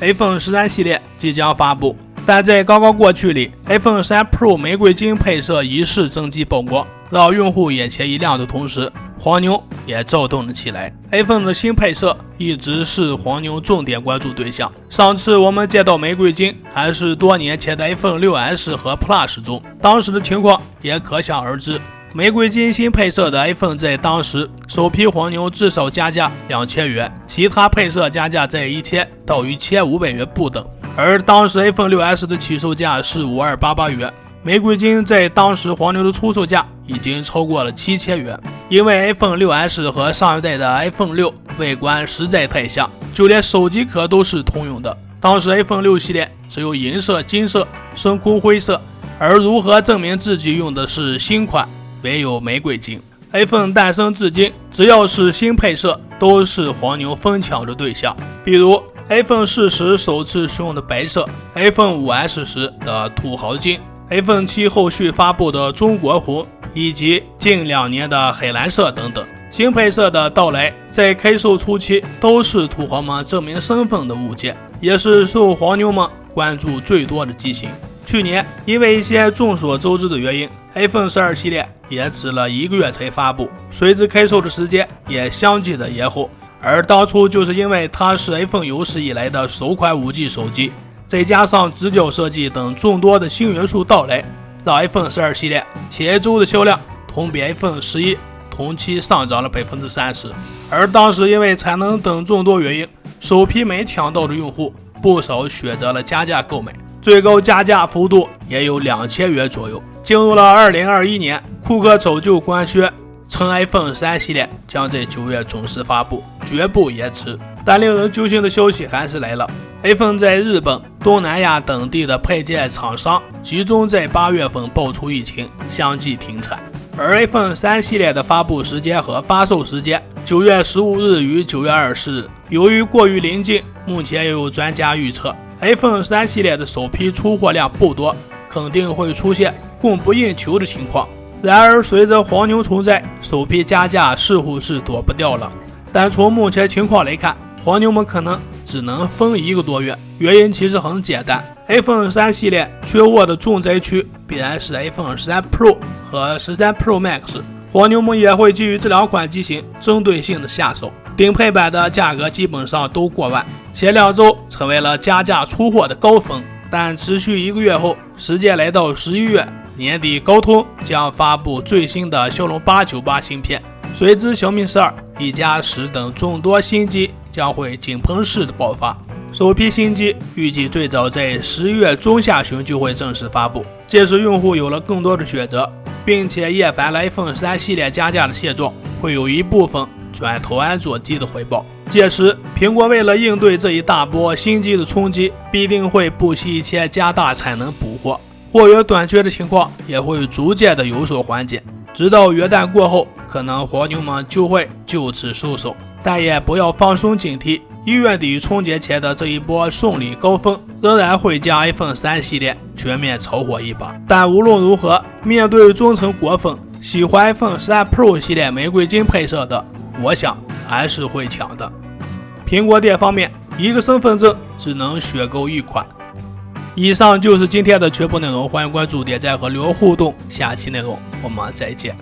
iPhone 13系列即将发布，但在刚刚过去里 ，iPhone 13 Pro 玫瑰金配色疑似真机曝光，让用户眼前一亮的同时，黄牛也躁动了起来。iPhone 的新配色一直是黄牛重点关注对象。上次我们见到玫瑰金还是多年前的 iPhone 6s 和 Plus 中，当时的情况也可想而知。玫瑰金新配色的 iPhone 在当时首批黄牛至少加价2000元，其他配色加价在1000到1500元不等。而当时 iPhone 6s 的起售价是5288元，玫瑰金在当时黄牛的出售价已经超过了7000元。因为 iPhone 6s 和上一代的 iPhone 6外观实在太像，就连手机壳都是通用的。当时 iPhone 6系列只有银色、金色、深空灰色，而如何证明自己用的是新款，唯有玫瑰金。iPhone 诞生至今，只要是新配色，都是黄牛疯抢的对象。比如 iPhone 4时首次使用的白色， iPhone 5s 时的土豪金， iPhone 7后续发布的中国红，以及近2年的海蓝色等等。新配色的到来，在开售初期都是土豪们证明身份的物件，也是受黄牛们关注最多的机型。去年因为一些众所周知的原因， iPhone 12系列也迟了1个月才发布，随之开售的时间也相继的延后。而当初就是因为它是 iPhone 有史以来的首款 5G 手机，再加上直角设计等众多的新元素到来，让 iPhone 12系列前一周的销量同比 iPhone 11同期上涨了 30%。 而当时因为产能等众多原因，首批没抢到的用户不少选择了加价购买，最高加价幅度也有2000元左右。进入了2021年，库克早就官宣称 iPhone 13系列将在9月准时发布，绝不延迟。但令人揪心的消息还是来了， iPhone 在日本、东南亚等地的配件厂商集中在8月份爆出疫情，相继停产。而 iPhone 13系列的发布时间和发售时间9月15日与9月24日，由于过于临近，目前也有专家预测 iPhone 13系列的首批出货量不多，肯定会出现供不应求的情况。然而随着黄牛存在，首批加价似乎是躲不掉了。但从目前情况来看，黄牛们可能只能分1个多月。原因其实很简单， iPhone 13系列缺货的重灾区必然是 iPhone 13 Pro 和13 Pro Max， 黄牛们也会基于这2款机型针对性的下手。顶配版的价格基本上都过万，前2周成为了加价出货的高峰。但持续1个月后，时间来到11月，年底高通将发布最新的骁龙898芯片，随之小米12、一加10等众多新机将会井喷式的爆发。首批新机预计最早在11月中下旬就会正式发布，届时用户有了更多的选择，并且厌烦了 iPhone 13系列加价的现状，会有一部分转投安卓机的回报。届时苹果为了应对这一大波新机的冲击，必定会不惜一切加大产能补货，货源短缺的情况也会逐渐的有所缓解。直到元旦过后，可能黄牛们就会就此收手，但也不要放松警惕，1月底春节前的这一波送礼高峰仍然会将 iPhone 13系列全面炒火一把。但无论如何，面对忠诚果粉，喜欢 iPhone 13 Pro 系列玫瑰金配色的，我想还是会抢的。苹果店方面，一个身份证只能选购1款。以上就是今天的全部内容，欢迎关注、点赞和留言互动，下期内容我们再见。